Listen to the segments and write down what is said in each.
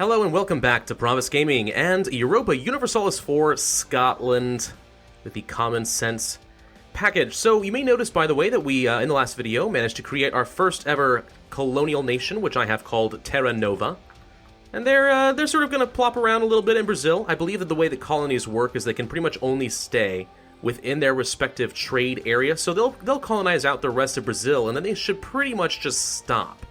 Hello and welcome back to Pravus Gaming and Europa Universalis IV Scotland with the Common Sense package. So you may notice, by the way, that we, in the last video, managed to create our first ever colonial nation, which I have called Terra Nova. And they're sort of going to plop around a little bit in Brazil. I believe that the way that colonies work is they can pretty much only stay within their respective trade area, so they'll colonize out the rest of Brazil, and then they should pretty much just stop.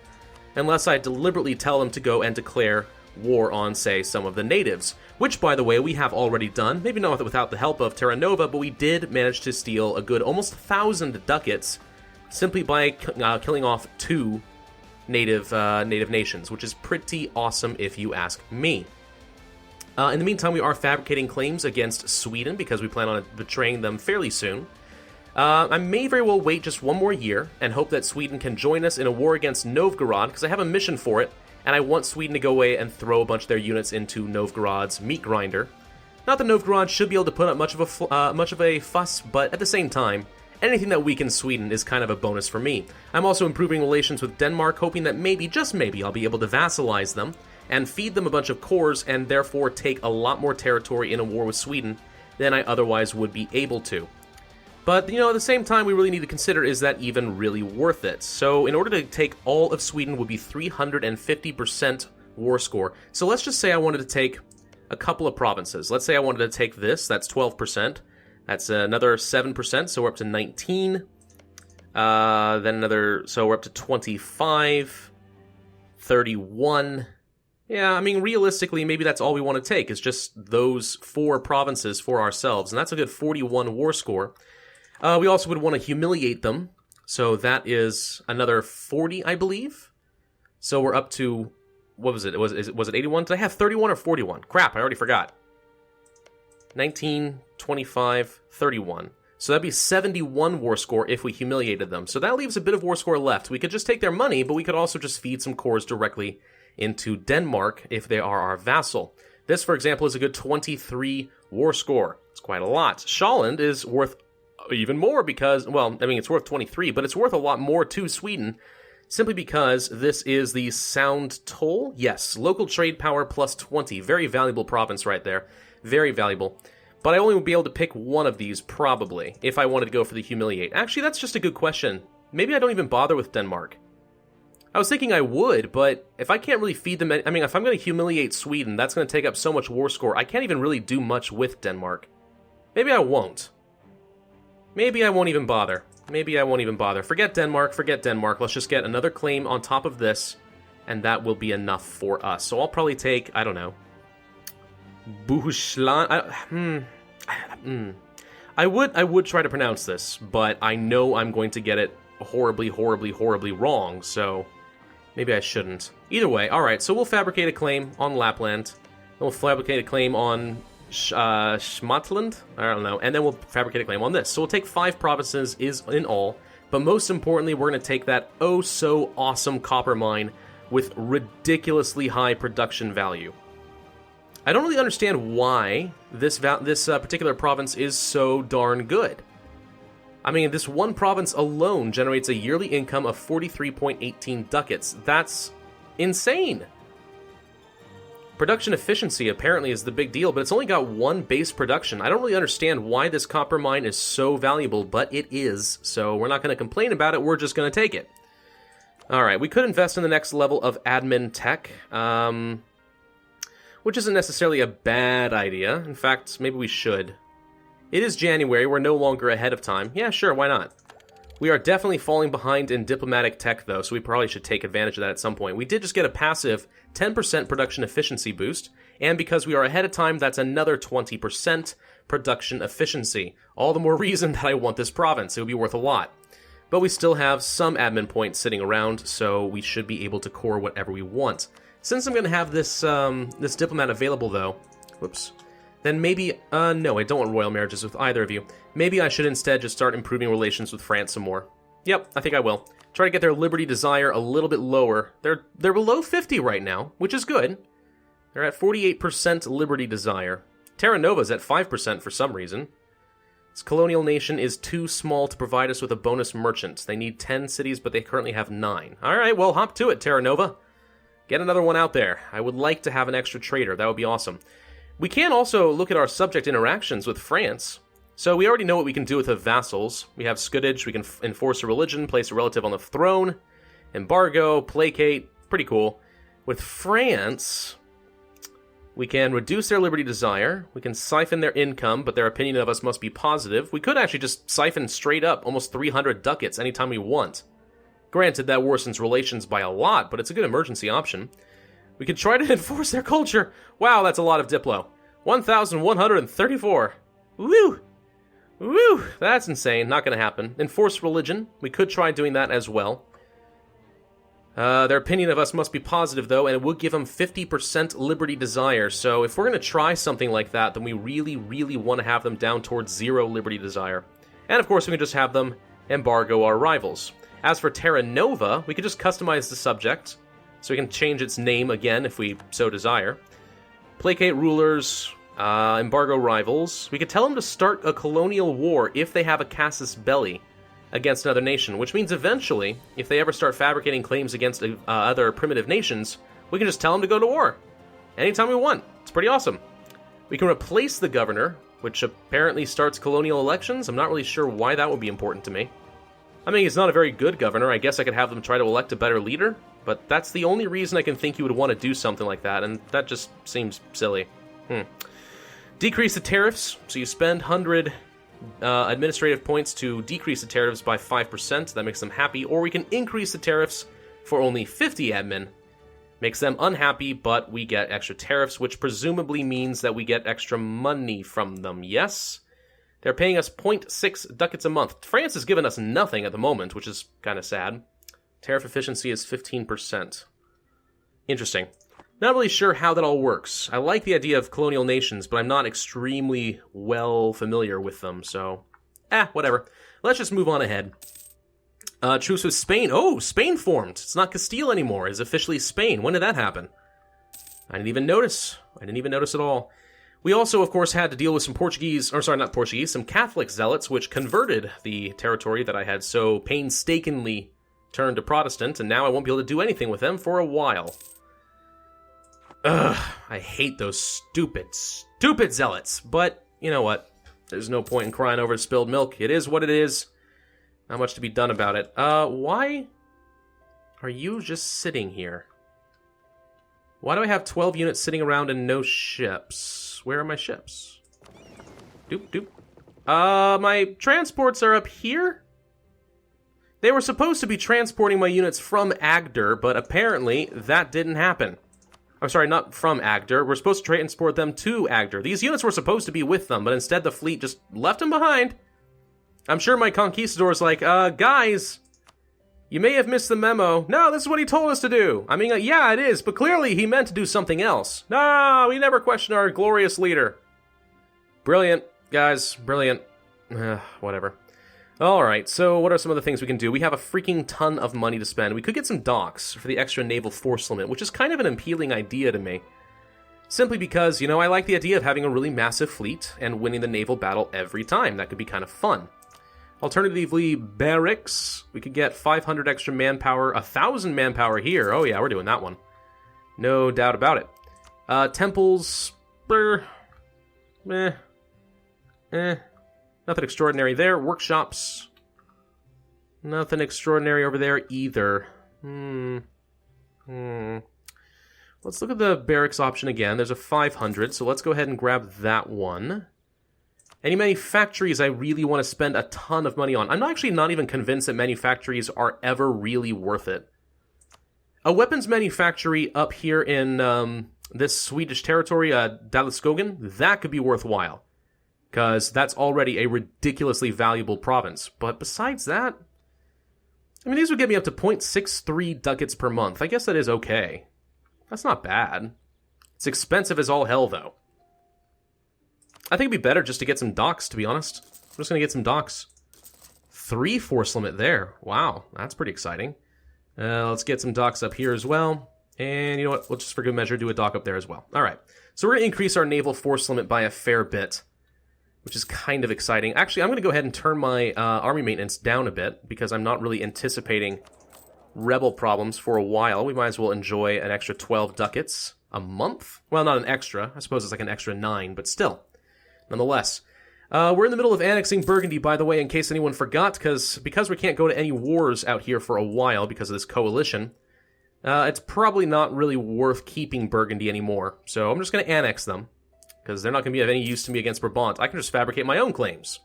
Unless I deliberately tell them to go and declare war on, say, some of the natives, which, by the way, we have already done. Maybe not without the help of Terra Nova, but we did manage to steal a good almost 1,000 ducats simply by killing off 2 native nations, which is pretty awesome if you ask me. In the meantime, we are fabricating claims against Sweden because we plan on betraying them fairly soon. I may very well wait just one more year and hope that Sweden can join us in a war against Novgorod, because I have a mission for it, and I want Sweden to go away and throw a bunch of their units into Novgorod's meat grinder. Not that Novgorod should be able to put up much of a fuss, but at the same time, anything that weakens Sweden is kind of a bonus for me. I'm also improving relations with Denmark, hoping that maybe, just maybe, I'll be able to vassalize them and feed them a bunch of cores and therefore take a lot more territory in a war with Sweden than I otherwise would be able to. But, you know, at the same time, we really need to consider, is that even really worth it? So, in order to take all of Sweden would be 350% war score. So let's just say I wanted to take a couple of provinces. Let's say I wanted to take this, that's 12%. That's another 7%, so we're up to 19. Then another, so we're up to 25, 31. Yeah, I mean, realistically, maybe that's all we want to take, is just those 4 provinces for ourselves, and that's a good 41 war score. We also would want to humiliate them, so that is another 40, I believe. So we're up to, what was it? Was it 81? Did I have 31 or 41? Crap, I already forgot. 19, 25, 31. So that'd be 71 war score if we humiliated them. So that leaves a bit of war score left. We could just take their money, but we could also just feed some cores directly into Denmark if they are our vassal. This, for example, is a good 23 war score. It's quite a lot. Sjælland is worth even more because, well, I mean, it's worth 23, but it's worth a lot more to Sweden simply because this is the Sound Toll. Yes, local trade power plus 20. Very valuable province right there. Very valuable. But I only would be able to pick one of these, probably, if I wanted to go for the humiliate. Actually, that's just a good question. Maybe I don't even bother with Denmark. I was thinking I would, but if I can't really feed them, I mean, if I'm going to humiliate Sweden, that's going to take up so much war score, I can't even really do much with Denmark. Maybe I won't. Maybe I won't even bother. Maybe I won't even bother. Forget Denmark, forget Denmark. Let's just get another claim on top of this, and that will be enough for us. So I'll probably take, I don't know, Buhuslan. I would try to pronounce this, but I know I'm going to get it horribly wrong, so maybe I shouldn't. Either way, alright, so we'll fabricate a claim on Lapland, then we'll fabricate a claim on Schmatland, I don't know, and then we'll fabricate a claim on this. So we'll take 5 provinces is in all, but most importantly, we're going to take that oh-so-awesome copper mine with ridiculously high production value. I don't really understand why this particular province is so darn good. I mean, this one province alone generates a yearly income of 43.18 ducats. That's insane! Production efficiency apparently is the big deal, but it's only got 1 base production. I don't really understand why this copper mine is so valuable, but it is, so we're not going to complain about it, we're just going to take it. Alright, we could invest in the next level of admin tech, which isn't necessarily a bad idea. In fact, maybe we should. It is January, we're no longer ahead of time. Yeah, sure, why not? We are definitely falling behind in diplomatic tech, though, so we probably should take advantage of that at some point. We did just get a passive 10% production efficiency boost, and because we are ahead of time, that's another 20% production efficiency. All the more reason that I want this province. It would be worth a lot. But we still have some admin points sitting around, so we should be able to core whatever we want. Since I'm going to have this this diplomat available, though, whoops, then maybe, no, I don't want royal marriages with either of you. Maybe I should instead just start improving relations with France some more. Yep, I think I will. Try to get their liberty desire a little bit lower. They're below 50 right now, which is good. They're at 48% liberty desire. Terra Nova's at 5% for some reason. This colonial nation is too small to provide us with a bonus merchant. They need 10 cities, but they currently have 9. Alright, well, hop to it, Terra Nova. Get another one out there. I would like to have an extra trader. That would be awesome. We can also look at our subject interactions with France. So we already know what we can do with the vassals. We have scutage, we can enforce a religion, place a relative on the throne, embargo, placate, pretty cool. With France, we can reduce their liberty desire, we can siphon their income, but their opinion of us must be positive. We could actually just siphon straight up almost 300 ducats anytime we want. Granted, that worsens relations by a lot, but it's a good emergency option. We could try to enforce their culture. Wow, that's a lot of Diplo. 1,134. Woo! Woo! That's insane. Not going to happen. Enforce religion. We could try doing that as well. Their opinion of us must be positive, though, and it would give them 50% liberty desire. So if we're going to try something like that, then we really, really want to have them down towards 0 liberty desire. And, of course, we can just have them embargo our rivals. As for Terra Nova, we could just customize the subject, so we can change its name again if we so desire. Placate rulers, embargo rivals. We could tell them to start a colonial war if they have a casus belli against another nation, which means eventually, if they ever start fabricating claims against other primitive nations, we can just tell them to go to war anytime we want. It's pretty awesome. We can replace the governor, which apparently starts colonial elections. I'm not really sure why that would be important to me. I mean, he's not a very good governor. I guess I could have them try to elect a better leader, but that's the only reason I can think you would want to do something like that, and that just seems silly. Decrease the tariffs, so you spend 100 administrative points to decrease the tariffs by 5%. That makes them happy, or we can increase the tariffs for only 50 admin. Makes them unhappy, but we get extra tariffs, which presumably means that we get extra money from them, yes? They're paying us 0.6 ducats a month. France has given us nothing at the moment, which is kind of sad. Tariff efficiency is 15%. Interesting. Not really sure how that all works. I like the idea of colonial nations, but I'm not extremely well familiar with them, so... whatever. Let's just move on ahead. Truce with Spain. Oh, Spain formed. It's not Castile anymore. It's officially Spain. When did that happen? I didn't even notice. I didn't even notice at all. We also, of course, had to deal with some some Catholic zealots, which converted the territory that I had so painstakingly turned to Protestant, and now I won't be able to do anything with them for a while. Ugh, I hate those stupid zealots. But, you know what? There's no point in crying over spilled milk. It is what it is. Not much to be done about it. Why are you just sitting here? Why do I have 12 units sitting around and no ships? Where are my ships? Doop. My transports are up here? They were supposed to be transporting my units from Agder, but apparently that didn't happen. I'm sorry, not from Agder. We're supposed to transport them to Agder. These units were supposed to be with them, but instead the fleet just left them behind. I'm sure my conquistador's like, guys, you may have missed the memo. No, this is what he told us to do. I mean, yeah, it is, but clearly he meant to do something else. No, we never question our glorious leader. Brilliant, guys, brilliant. Whatever. Alright, so what are some of the things we can do? We have a freaking ton of money to spend. We could get some docks for the extra naval force limit, which is kind of an appealing idea to me. Simply because, I like the idea of having a really massive fleet and winning the naval battle every time. That could be kind of fun. Alternatively, barracks. We could get 500 extra manpower, 1,000 manpower here. Oh yeah, we're doing that one. No doubt about it. Temples. Nothing extraordinary there. Workshops. Nothing extraordinary over there either. Let's look at the barracks option again. There's a 500, so let's go ahead and grab that one. Any manufactories I really want to spend a ton of money on. I'm actually not even convinced that manufactories are ever really worth it. A weapons manufactory up here in this Swedish territory, Dalaskogen, that could be worthwhile. Because that's already a ridiculously valuable province. But besides that, I mean, these would get me up to 0.63 ducats per month. I guess that is okay. That's not bad. It's expensive as all hell, though. I think it'd be better just to get some docks, to be honest. I'm just going to get some docks. 3 force limit there. Wow, that's pretty exciting. Let's get some docks up here as well. And you know what? We'll just for good measure do a dock up there as well. All right. So we're going to increase our naval force limit by a fair bit, which is kind of exciting. Actually, I'm going to go ahead and turn my army maintenance down a bit, because I'm not really anticipating rebel problems for a while, we might as well enjoy an extra 12 ducats a month. Well, not an extra. I suppose it's like an extra 9, but still. Nonetheless. We're in the middle of annexing Burgundy, by the way, in case anyone forgot, because we can't go to any wars out here for a while because of this coalition. It's probably not really worth keeping Burgundy anymore, so I'm just going to annex them, because they're not going to be of any use to me against Brabant. I can just fabricate my own claims.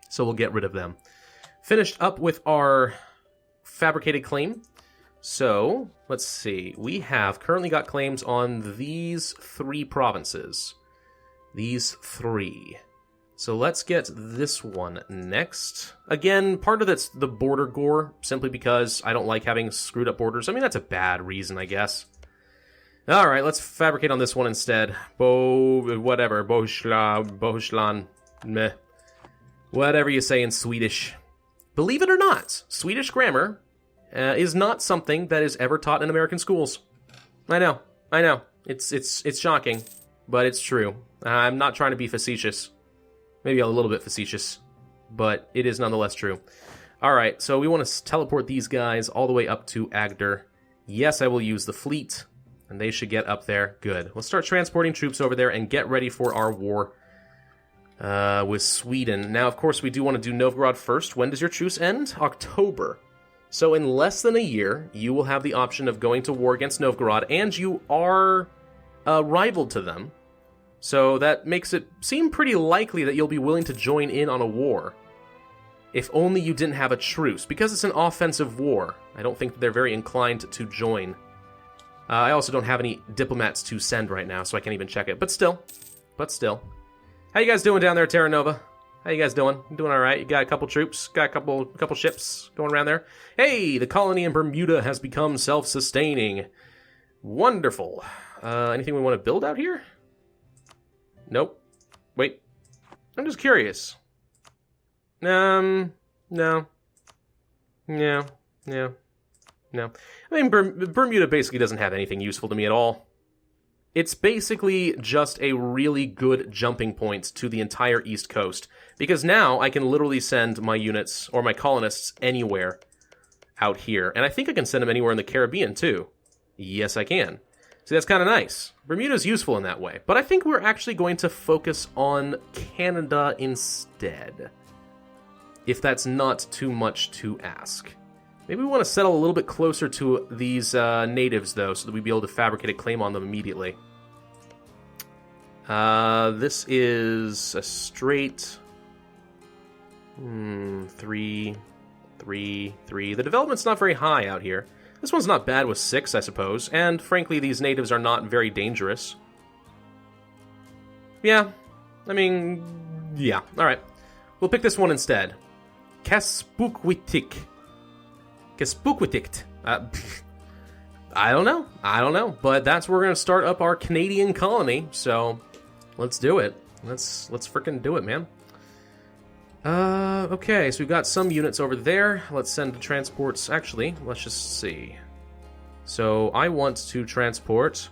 So we'll get rid of them. Finished up with our fabricated claim. So, let's see. We have currently got claims on these 3 provinces. These 3. So let's get this one next. Again, part of that's the border gore, simply because I don't like having screwed up borders. I mean, that's a bad reason, I guess. Alright, let's fabricate on this one instead. Bohuslän, meh. Whatever you say in Swedish. Believe it or not, Swedish grammar is not something that is ever taught in American schools. I know. It's shocking, but it's true. I'm not trying to be facetious. Maybe a little bit facetious, but it is nonetheless true. Alright, so we want to teleport these guys all the way up to Agder. Yes, I will use the fleet, and they should get up there. Good. Let's start transporting troops over there and get ready for our war with Sweden. Now, of course, we do want to do Novgorod first. When does your truce end? October. So in less than a year, you will have the option of going to war against Novgorod, and you are rival to them. So that makes it seem pretty likely that you'll be willing to join in on a war. If only you didn't have a truce. Because it's an offensive war, I don't think they're very inclined to join. I also don't have any diplomats to send right now, so I can't even check it. But still. How you guys doing down there, Terra Nova? How you guys doing? Doing alright? You got a couple troops? Got a couple ships going around there? Hey, the colony in Bermuda has become self-sustaining. Wonderful. Anything we want to build out here? Nope. Wait. I'm just curious. No. I mean, Bermuda basically doesn't have anything useful to me at all. It's basically just a really good jumping point to the entire East Coast. Because now I can literally send my units, or my colonists, anywhere out here. And I think I can send them anywhere in the Caribbean, too. Yes, I can. See, that's kind of nice. Bermuda's useful in that way. But I think we're actually going to focus on Canada instead. If that's not too much to ask. Maybe we want to settle a little bit closer to these natives, though, so that we'd be able to fabricate a claim on them immediately. This is a straight 3, 3, 3. The development's not very high out here. This one's not bad with 6, I suppose, and frankly, these natives are not very dangerous. Yeah, I mean, yeah, alright. We'll pick this one instead. Kaspukwitik. I don't know, but that's where we're gonna start up our Canadian colony, so let's do it. Let's frickin' do it, man. Okay, so we've got some units over there. Let's send the transports. Actually, let's just see. So I want to transport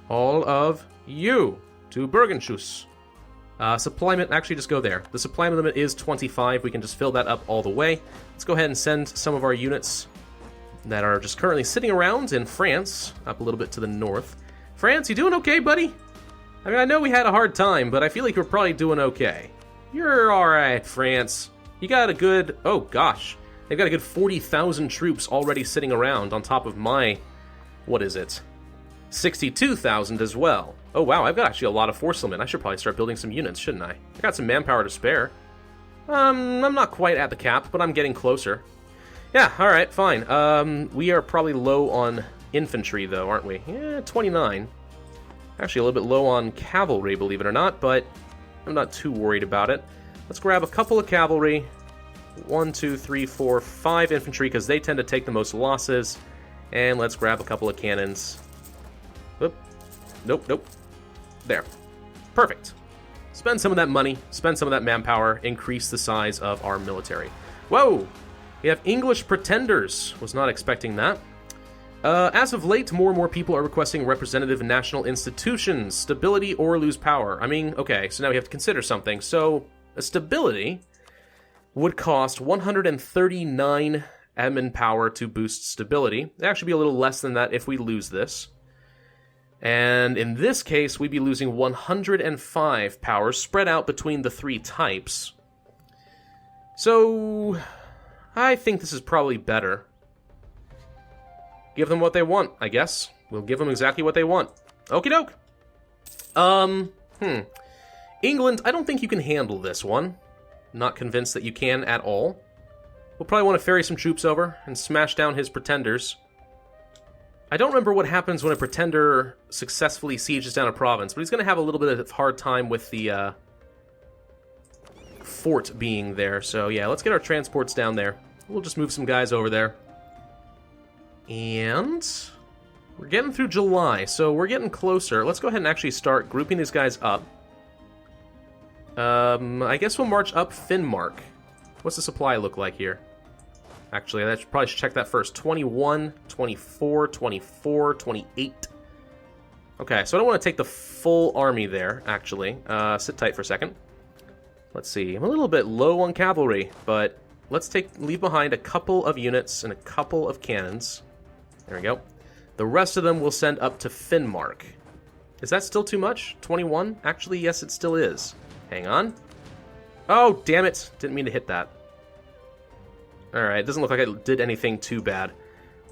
all of you to Bergenschus. Supply limit, actually just go there. The supply limit is 25. We can just fill that up all the way. Let's go ahead and send some of our units that are just currently sitting around in France, up a little bit to the north. France, you doing okay, buddy? I mean, I know we had a hard time, but I feel like we're probably doing okay. You're alright, France. You got a good... Oh, gosh. They've got a good 40,000 troops already sitting around on top of my... What is it? 62,000 as well. Oh, wow, I've got actually a lot of force limit. I should probably start building some units, shouldn't I? I got some manpower to spare. I'm not quite at the cap, but I'm getting closer. Yeah, alright, fine. We are probably low on infantry, though, aren't we? Yeah, 29. Actually, a little bit low on cavalry, believe it or not, but I'm not too worried about it. Let's grab a couple of cavalry. 1, 2, 3, 4, 5 infantry, because they tend to take the most losses. And let's grab a couple of cannons. Oop. Nope. There. Perfect. Spend some of that money, spend some of that manpower, increase the size of our military. Whoa! We have English pretenders. Was not expecting that. As of late, more and more people are requesting representative national institutions, stability or lose power. I mean, okay, so now we have to consider something. So, a stability would cost 139 admin power to boost stability. It'd actually be a little less than that if we lose this. And in this case, we'd be losing 105 power spread out between the 3 types. So, I think this is probably better. Give them what they want, I guess. We'll give them exactly what they want. Okie doke. England, I don't think you can handle this one. Not convinced that you can at all. We'll probably want to ferry some troops over and smash down his pretenders. I don't remember what happens when a pretender successfully sieges down a province, but he's going to have a little bit of hard time with the fort being there. So yeah, let's get our transports down there. We'll just move some guys over there. And we're getting through July, so we're getting closer. Let's go ahead and actually start grouping these guys up. I guess we'll march up Finnmark. What's the supply look like here? Actually, I probably should check that first. 21, 24, 24, 28. Okay, so I don't want to take the full army there, actually. Sit tight for a second. Let's see. I'm a little bit low on cavalry, but let's leave behind a couple of units and a couple of cannons. There we go. The rest of them we'll send up to Finnmark. Is that still too much? 21? Actually, yes, it still is. Hang on. Oh, damn it. Didn't mean to hit that. Alright, it doesn't look like I did anything too bad.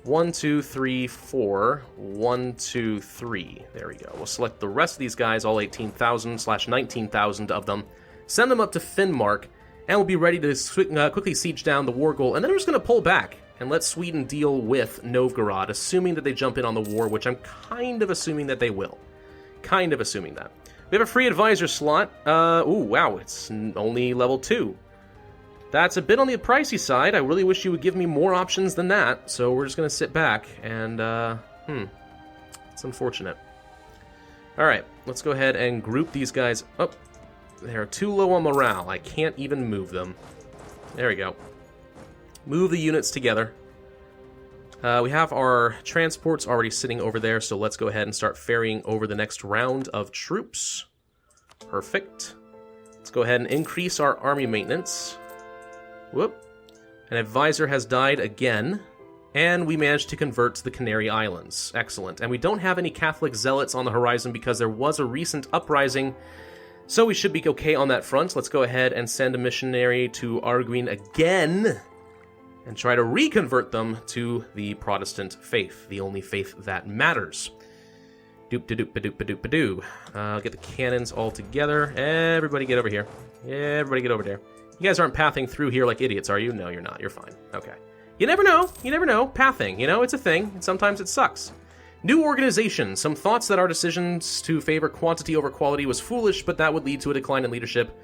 1, 2, 3, 4. 1, 2, 3. There we go. We'll select the rest of these guys, all 18,000/19,000 of them. Send them up to Finnmark, and we'll be ready to quickly siege down the war goal. And then we're just going to pull back and let Sweden deal with Novgorod, assuming that they jump in on the war, which I'm kind of assuming that they will. Kind of assuming that. We have a free advisor slot. Ooh, wow, it's only level 2. That's a bit on the pricey side. I really wish you would give me more options than that. So we're just going to sit back and, it's unfortunate. Alright, let's go ahead and group these guys up. They're too low on morale. I can't even move them. There we go. Move the units together. We have our transports already sitting over there, so let's go ahead and start ferrying over the next round of troops. Perfect. Let's go ahead and increase our army maintenance. Whoop. An advisor has died again, and we managed to convert to the Canary Islands. Excellent. And we don't have any Catholic zealots on the horizon because there was a recent uprising, so we should be okay on that front. Let's go ahead and send a missionary to Arguin again and try to reconvert them to the Protestant faith, the only faith that matters. Doop-de-doop-a-doop-a-doop-a-doo. Get the cannons all together. Everybody get over here. Everybody get over there. You guys aren't pathing through here like idiots, are you? No, you're not. You're fine. Okay. You never know. You never know. Pathing, you know, it's a thing, and sometimes it sucks. New organization. Some thoughts that our decisions to favor quantity over quality was foolish, but that would lead to a decline in leadership.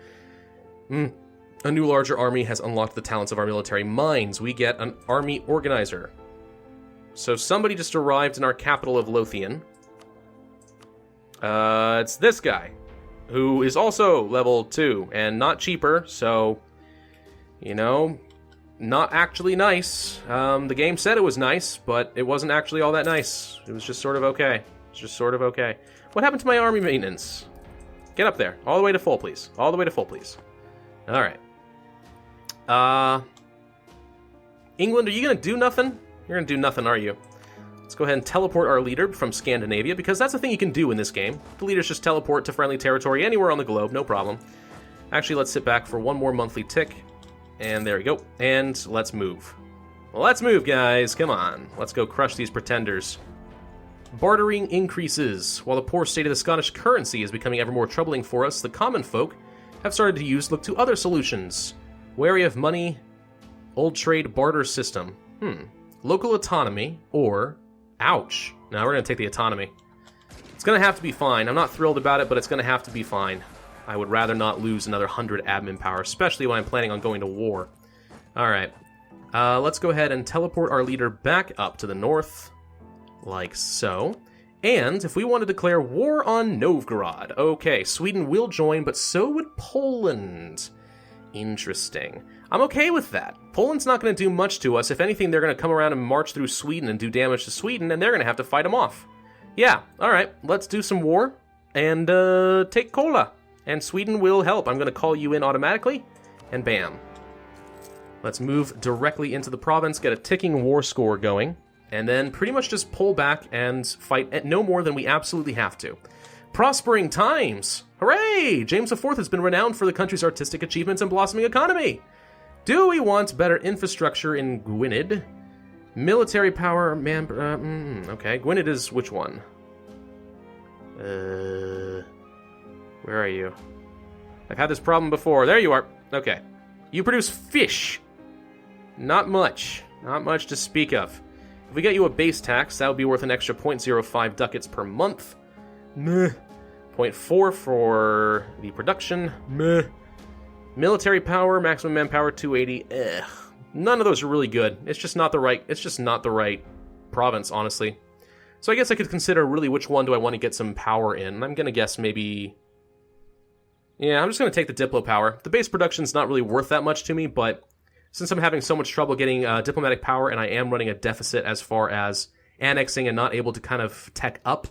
A new larger army has unlocked the talents of our military minds. We get an army organizer. So somebody just arrived in our capital of Lothian. It's this guy, who is also level 2, and not cheaper, so, you know, not actually nice. The game said it was nice, but it wasn't actually all that nice. It was just sort of okay. It's just sort of okay. What happened to my army maintenance? Get up there. All the way to full, please. All the way to full, please. Alright. England, are you going to do nothing? You're going to do nothing, are you? Let's go ahead and teleport our leader from Scandinavia, because that's the thing you can do in this game. The leaders just teleport to friendly territory anywhere on the globe, no problem. Actually, let's sit back for one more monthly tick. And there we go. And let's move. Let's move, guys. Come on. Let's go crush these pretenders. Bartering increases. While the poor state of the Scottish currency is becoming ever more troubling for us, the common folk have started to look to other solutions. Wary of money, old trade barter system. Local autonomy, or... Ouch. Now we're going to take the autonomy. It's going to have to be fine. I'm not thrilled about it, but it's going to have to be fine. I would rather not lose another 100 admin power, especially when I'm planning on going to war. Alright. Let's go ahead and teleport our leader back up to the north. Like so. And if we want to declare war on Novgorod. Okay, Sweden will join, but so would Poland. Interesting. I'm okay with that. Poland's not going to do much to us. If anything, they're going to come around and march through Sweden and do damage to Sweden, and they're going to have to fight them off. Yeah, alright, let's do some war, and take Kola. And Sweden will help. I'm going to call you in automatically, and bam. Let's move directly into the province, get a ticking war score going, and then pretty much just pull back and fight at no more than we absolutely have to. Prospering times! Hooray! James IV has been renowned for the country's artistic achievements and blossoming economy. Do we want better infrastructure in Gwynedd? Military power, okay, Gwynedd is which one? Where are you? I've had this problem before. There you are. Okay. You produce fish. Not much. Not much to speak of. If we get you a base tax, that would be worth an extra 0.05 ducats per month. Meh. 0.4 for the production. Meh. Military power, maximum manpower 280. Ugh. None of those are really good. It's just not the right province, honestly. So I guess I could consider really which one do I want to get some power in. I'm gonna guess maybe... Yeah, I'm just gonna take the Diplo power. The base production's not really worth that much to me, but since I'm having so much trouble getting diplomatic power and I am running a deficit as far as annexing and not able to kind of tech up,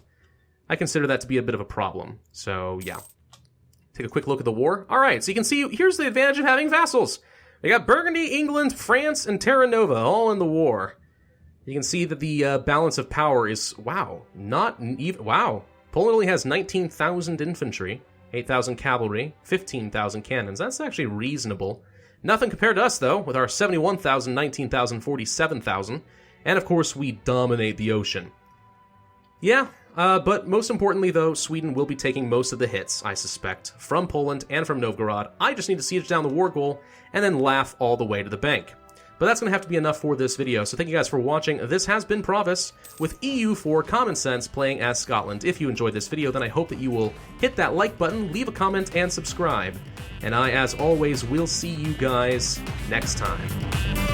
I consider that to be a bit of a problem. So, yeah. Take a quick look at the war. Alright, so you can see, here's the advantage of having vassals. We got Burgundy, England, France, and Terra Nova all in the war. You can see that the balance of power is, wow, not even, wow. Poland only has 19,000 infantry, 8,000 cavalry, 15,000 cannons. That's actually reasonable. Nothing compared to us, though, with our 71,000, 19,000, 47,000. And, of course, we dominate the ocean. Yeah, but most importantly, though, Sweden will be taking most of the hits, I suspect, from Poland and from Novgorod. I just need to siege down the war goal and then laugh all the way to the bank. But that's going to have to be enough for this video, so thank you guys for watching. This has been Pravus with EU4 Common Sense playing as Scotland. If you enjoyed this video, then I hope that you will hit that like button, leave a comment, and subscribe. And I, as always, will see you guys next time.